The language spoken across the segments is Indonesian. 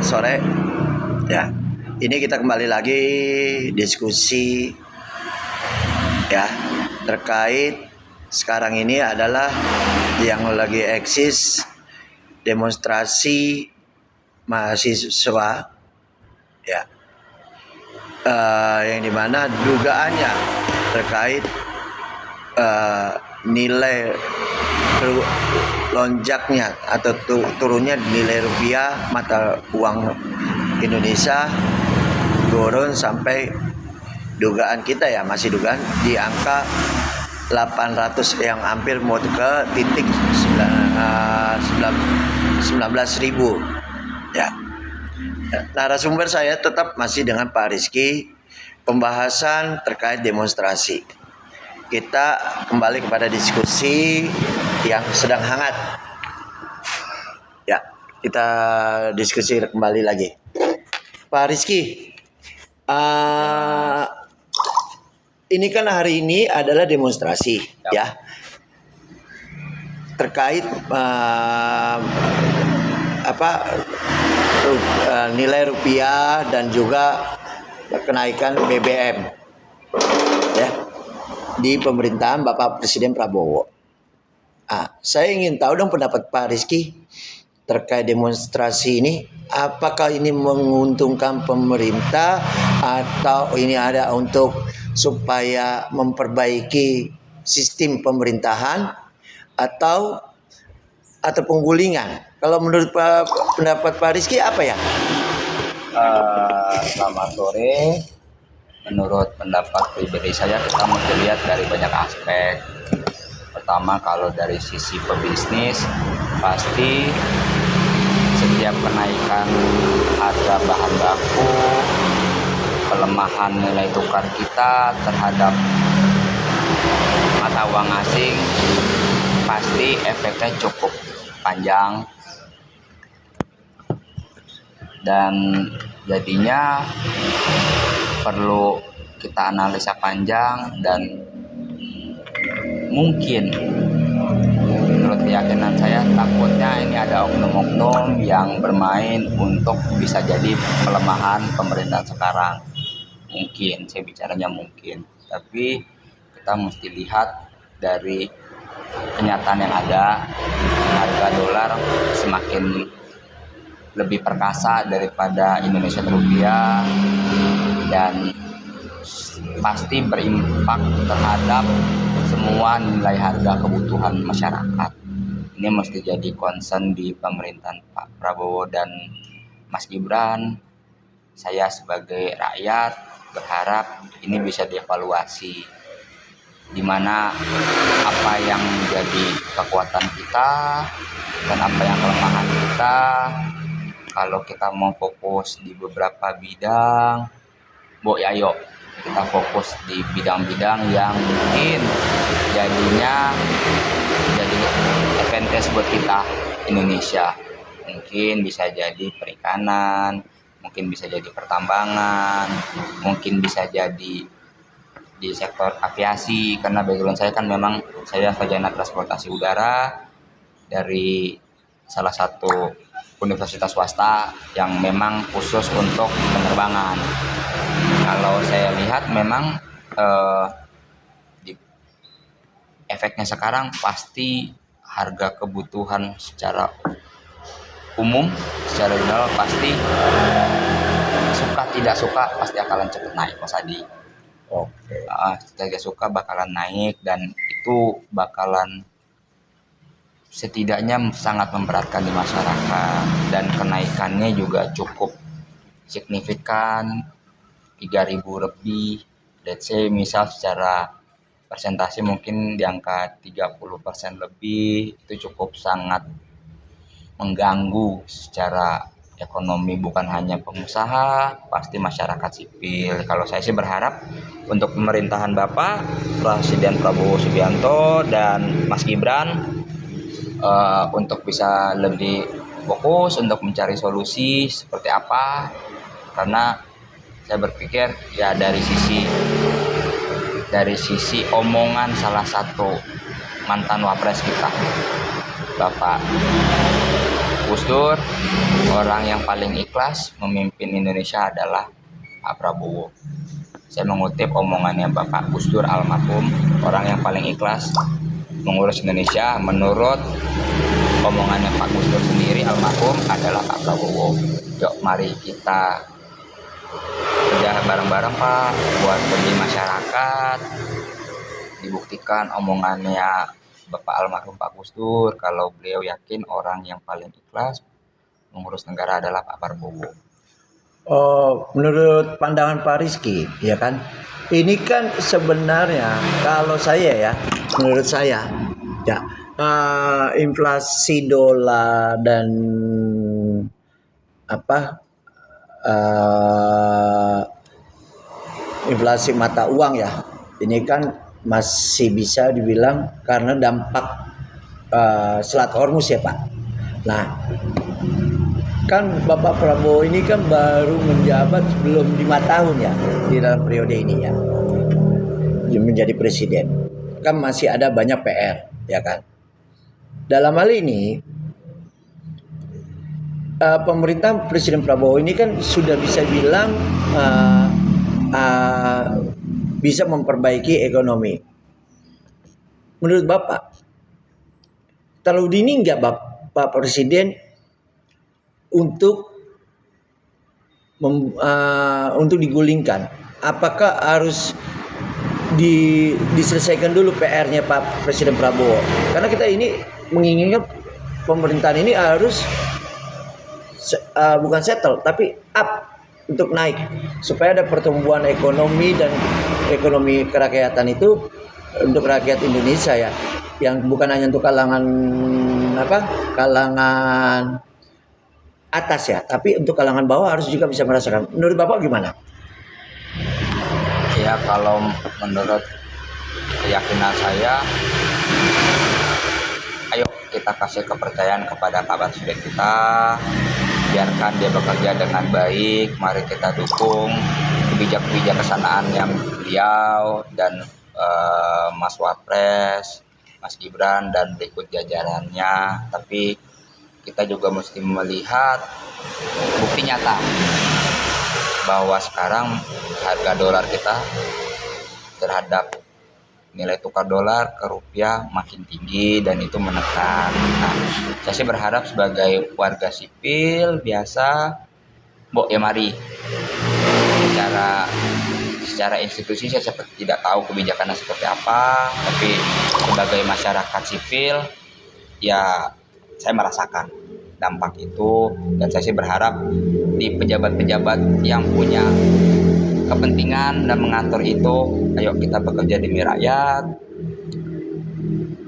Sore ya, ini kita kembali lagi diskusi ya terkait sekarang ini adalah yang lagi eksis demonstrasi mahasiswa ya, yang dimana dugaannya terkait nilai lonjaknya atau turunnya nilai rupiah mata uang Indonesia turun sampai dugaan kita ya, masih dugaan di angka 800 yang hampir mau ke titik 19.000 ya. Narasumber saya tetap masih dengan Pak Rizky, pembahasan terkait demonstrasi. Kita kembali kepada diskusi yang sedang hangat. Ya, kita diskusi kembali lagi. Pak Rizky, ini kan hari ini adalah demonstrasi ya terkait nilai rupiah dan juga kenaikan BBM ya di pemerintahan Bapak Presiden Prabowo. Saya ingin tahu dong pendapat Pak Rizky terkait demonstrasi ini. Apakah ini menguntungkan pemerintah atau ini ada untuk supaya memperbaiki sistem pemerintahan atau penggulingan? Kalau menurut pendapat Pak Rizky apa ya? Selamat sore. Menurut pendapat pribadi saya, kita mesti lihat dari banyak aspek. Pertama, kalau dari sisi pebisnis, pasti setiap kenaikan harga bahan baku, pelemahan nilai tukar kita terhadap mata uang asing, pasti efeknya cukup panjang. Dan jadinya perlu kita analisa panjang, dan mungkin menurut keyakinan saya takutnya ini ada oknum-oknum yang bermain untuk bisa jadi pelemahan pemerintahan sekarang. Mungkin, saya bicaranya mungkin, tapi kita mesti lihat dari kenyataan yang ada. Harga dolar semakin lebih perkasa daripada Indonesia rupiah dan pasti berimpak terhadap semua nilai harga kebutuhan masyarakat. Ini mesti jadi concern di pemerintahan Pak Prabowo dan Mas Gibran. Saya sebagai rakyat berharap ini bisa dievaluasi, di mana apa yang menjadi kekuatan kita dan apa yang kelemahan kita. Kalau kita mau fokus di beberapa bidang, ayo kita fokus di bidang-bidang yang mungkin jadinya jadi advantage buat kita Indonesia. Mungkin bisa jadi perikanan, mungkin bisa jadi pertambangan, mungkin bisa jadi di sektor aviasi, karena background saya kan memang saya sarjana transportasi udara dari salah satu universitas swasta yang memang khusus untuk penerbangan. Kalau saya lihat memang efeknya sekarang pasti harga kebutuhan secara umum, secara general pasti suka tidak suka pasti akan cepat naik, Mas Adi. Tidak suka bakalan naik, dan itu bakalan setidaknya sangat memberatkan di masyarakat, dan kenaikannya juga cukup signifikan, 3.000 lebih. Let's say misal secara persentase mungkin di angka 30% lebih, itu cukup sangat mengganggu secara ekonomi, bukan hanya pengusaha, pasti masyarakat sipil. Kalau saya sih berharap untuk pemerintahan Bapak Presiden Prabowo Subianto dan Mas Gibran untuk bisa lebih fokus untuk mencari solusi seperti apa, karena saya berpikir ya dari sisi omongan salah satu mantan wapres kita, Bapak Gus Dur, orang yang paling ikhlas memimpin Indonesia adalah Pak Prabowo. Saya mengutip omongannya Bapak Gus Dur almarhum, orang yang paling ikhlas mengurus Indonesia menurut omongannya Pak Gus Dur sendiri almarhum adalah Pak Prabowo. Yuk mari kita kerja bareng-bareng Pak buat demi masyarakat. Dibuktikan omongannya Bapak almarhum Pak Gus Dur kalau beliau yakin orang yang paling ikhlas mengurus negara adalah Pak Prabowo. Oh, menurut pandangan Pak Rizky, ya kan? Ini kan sebenarnya kalau menurut saya, ya inflasi dolar dan inflasi mata uang ya, ini kan masih bisa dibilang karena dampak Selat Hormuz ya Pak. Nah, kan Bapak Prabowo ini kan baru menjabat belum 5 tahun ya di dalam periode ini ya menjadi presiden, kan masih ada banyak PR ya kan. Dalam hal ini pemerintah Presiden Prabowo ini kan sudah bisa bilang bisa memperbaiki ekonomi. Menurut Bapak terlalu dini nggak Bapak Presiden untuk digulingkan? Apakah harus diselesaikan dulu PR-nya Pak Presiden Prabowo? Karena kita ini menginginkan pemerintahan ini harus bukan settle tapi up, untuk naik supaya ada pertumbuhan ekonomi dan ekonomi kerakyatan itu untuk rakyat Indonesia ya, yang bukan hanya untuk kalangan atas ya, tapi untuk kalangan bawah harus juga bisa merasakan. Menurut Bapak gimana? Ya kalau menurut keyakinan saya, ayo kita kasih kepercayaan kepada Pak Presiden kita, biarkan dia bekerja dengan baik, mari kita dukung kebijakan-kebijaksanaan yang beliau dan Mas Wapres, Mas Gibran dan berikut jajarannya. Tapi kita juga mesti melihat bukti nyata bahwa sekarang harga dolar kita terhadap nilai tukar dolar ke rupiah makin tinggi dan itu menekan. Nah, saya sih berharap sebagai warga sipil biasa, ya mari secara institusi saya tidak tahu kebijakannya seperti apa, tapi sebagai masyarakat sipil ya saya merasakan dampak itu, dan saya sih berharap di pejabat-pejabat yang punya kepentingan dan mengatur itu, ayo kita bekerja demi rakyat,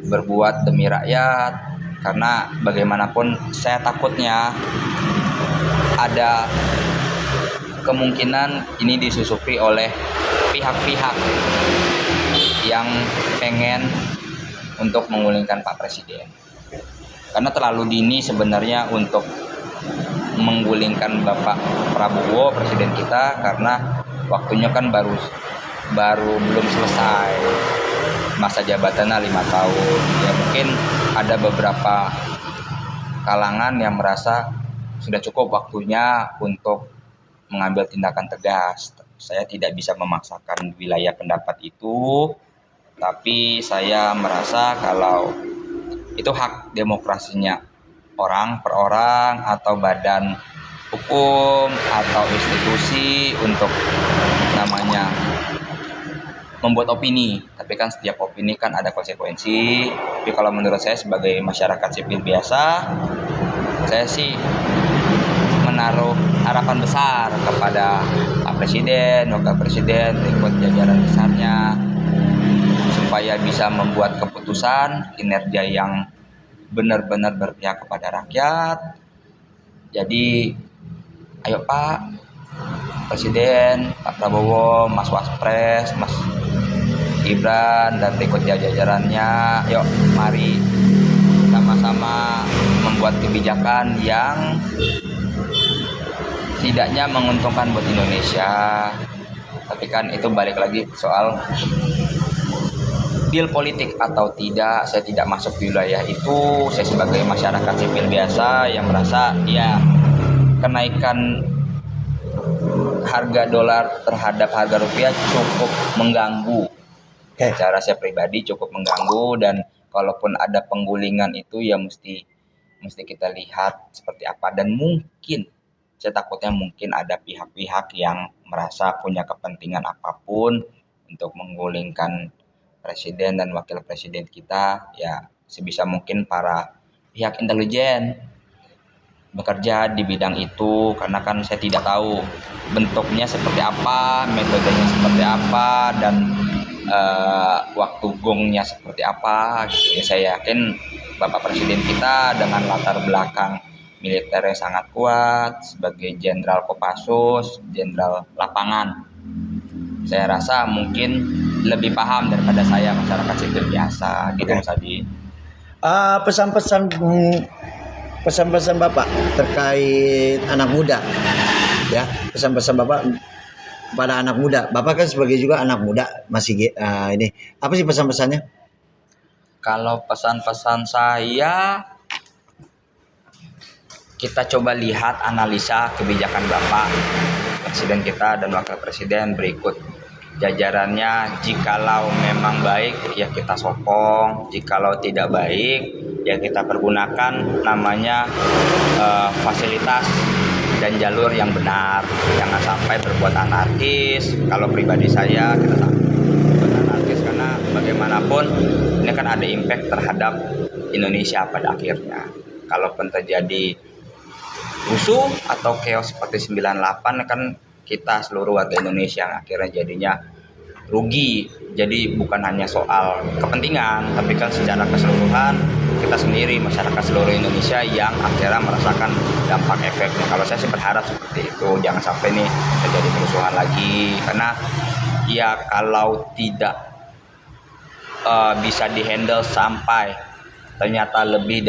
berbuat demi rakyat, karena bagaimanapun saya takutnya ada kemungkinan ini disusupi oleh pihak-pihak yang pengen untuk menggulingkan Pak Presiden. Karena terlalu dini sebenarnya untuk menggulingkan Bapak Prabowo, Presiden kita, karena waktunya kan baru belum selesai masa jabatannya 5 tahun. Ya mungkin ada beberapa kalangan yang merasa sudah cukup waktunya untuk mengambil tindakan tegas. Saya tidak bisa memaksakan wilayah pendapat itu, tapi saya merasa kalau itu hak demokrasinya orang per orang atau badan hukum atau institusi untuk namanya membuat opini. Tapi kan setiap opini kan ada konsekuensi. Tapi kalau menurut saya sebagai masyarakat sipil biasa, saya sih menaruh harapan besar kepada Pak Presiden, Wakil Presiden, ikut jajaran besarnya, supaya bisa membuat keputusan kinerja yang benar-benar berpihak kepada rakyat. Jadi ayo Pak Presiden, Pak Prabowo, Mas Wapres, Mas Gibran dan berikut jajarannya, yuk mari sama-sama membuat kebijakan yang setidaknya menguntungkan buat Indonesia. Tapi kan itu balik lagi soal deal politik atau tidak, saya tidak masuk di wilayah itu. Saya sebagai masyarakat sipil biasa yang merasa ya kenaikan harga dolar terhadap harga rupiah cukup mengganggu. Oke. Secara saya pribadi cukup mengganggu, dan kalaupun ada penggulingan itu ya mesti kita lihat seperti apa, dan mungkin saya takutnya mungkin ada pihak-pihak yang merasa punya kepentingan apapun untuk menggulingkan presiden dan wakil presiden kita. Ya sebisa mungkin para pihak intelijen bekerja di bidang itu, karena kan saya tidak tahu bentuknya seperti apa, metodenya seperti apa, dan waktu gongnya seperti apa gitu. Ya, saya yakin Bapak Presiden kita dengan latar belakang militer yang sangat kuat sebagai Jenderal Kopassus, Jenderal Lapangan, saya rasa mungkin lebih paham daripada saya masyarakat sipil biasa gitu. Oke. Mas Adi. Pesan-pesan Bapak terkait anak muda, ya, pesan-pesan Bapak kepada anak muda. Bapak kan sebagai juga anak muda masih ini. Apa sih pesan-pesannya? Kalau pesan-pesan saya, kita coba lihat analisa kebijakan Bapak Presiden kita dan Wakil Presiden berikut. Jajarannya, jikalau memang baik ya kita sokong, jikalau tidak baik ya kita pergunakan namanya fasilitas dan jalur yang benar. Jangan sampai berbuat anarkis. Kalau pribadi saya, kita sampai berbuat anarkis, karena bagaimanapun ini kan ada impact terhadap Indonesia pada akhirnya. Kalaupun terjadi rusuh atau chaos seperti 98, kan kita seluruh warga Indonesia yang akhirnya jadinya rugi. Jadi bukan hanya soal kepentingan, tapi kan secara keseluruhan kita sendiri, masyarakat seluruh Indonesia yang akhirnya merasakan dampak efeknya. Kalau saya sih berharap seperti itu, jangan sampai nih terjadi kerusuhan lagi, karena ya kalau tidak bisa dihandle sampai ternyata lebih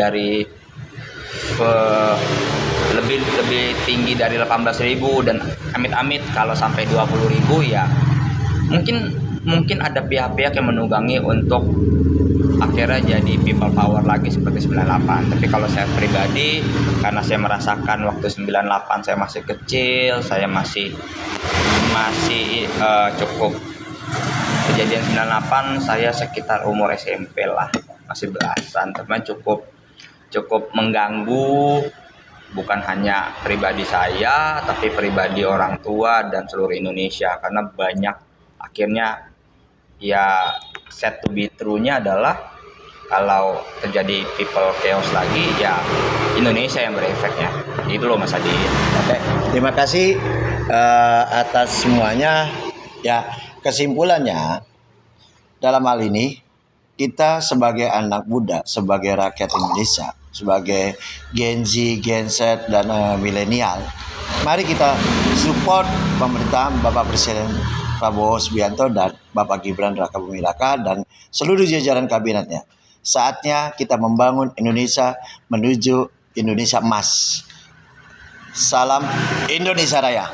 tinggi dari 18.000, dan amit-amit kalau sampai 20.000 ya mungkin ada pihak-pihak yang menunggangi untuk akhirnya jadi people power lagi seperti 98. Tapi kalau saya pribadi, karena saya merasakan waktu 98 saya masih kecil, saya masih cukup, kejadian 98 saya sekitar umur SMP lah, masih belasan, teman, cukup mengganggu, bukan hanya pribadi saya tapi pribadi orang tua dan seluruh Indonesia, karena banyak akhirnya ya set to be true-nya adalah kalau terjadi people chaos lagi ya Indonesia yang berefeknya. Itu loh Mas Adi. Oke, terima kasih atas semuanya. Ya, kesimpulannya dalam hal ini kita sebagai anak muda, sebagai rakyat Indonesia, sebagai Gen Z, Gen Z, dan milenial, mari kita support pemerintahan Bapak Presiden Prabowo Subianto dan Bapak Gibran Raka Buming Raka dan seluruh jajaran kabinetnya. Saatnya kita membangun Indonesia menuju Indonesia emas. Salam Indonesia Raya.